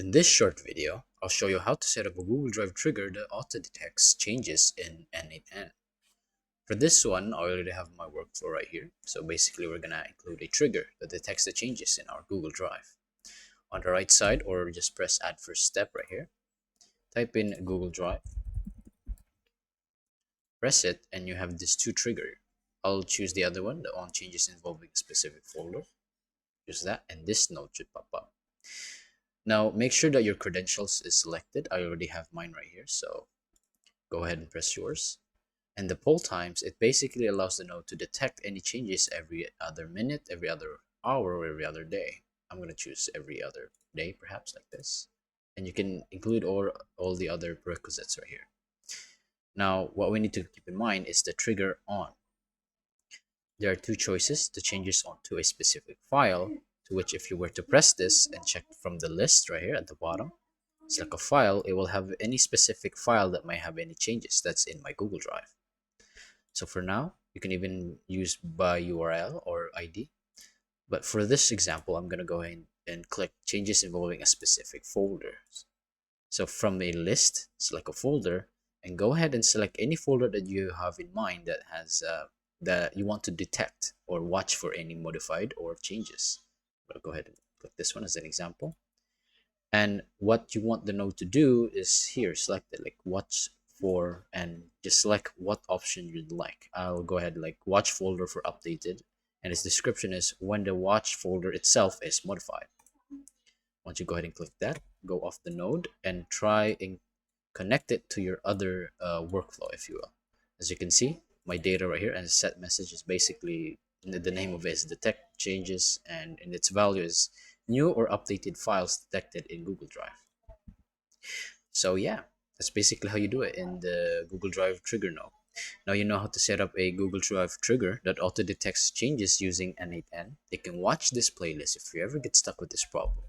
In this short video, I'll show you how to set up a Google Drive trigger that auto-detects changes in N8n. For this one, I already have my workflow right here. So basically, we're gonna include a trigger that detects the changes in our Google Drive. On the right side, or just press add first step right here. Type in Google Drive, press it, and you have this two trigger. I'll choose the other one, the on changes involving a specific folder. Choose that, and this node should pop up. Now make sure that your credentials is selected. I already have mine right here, so go ahead and press yours. And the poll times, it basically allows the node to detect any changes every other minute, every other hour, or every other day. I'm going to choose every other day, perhaps like this. And you can include all the other prerequisites right here. Now, what we need to keep in mind is the trigger on. There are two choices: the changes onto a specific file, to which if you were to press this and check from the list right here at the bottom, select a file, it will have any specific file that might have any changes that's in my Google Drive. So for now, you can even use by URL or ID. But for this example, I'm going to go ahead and click changes involving a specific folder. So from a list, select a folder and go ahead and select any folder that you have in mind that has that you want to detect or watch for any modified or changes. I'll go ahead and click this one as an example. And what you want the node to do is here, select it, like watch for, and just select what option you'd like. I'll go ahead like watch folder for updated, and its description is when the watch folder itself is modified. Once you go ahead and click that, go off the node and try and connect it to your other workflow, if you will. As you can see, my data right here and set message is basically the name of it is detect changes, and in its value is new or updated files detected in Google Drive. So yeah, that's basically how you do it in the Google Drive trigger node. Now you know how to set up a Google Drive trigger that auto detects changes using N8n. It can watch this playlist if you ever get stuck with this problem.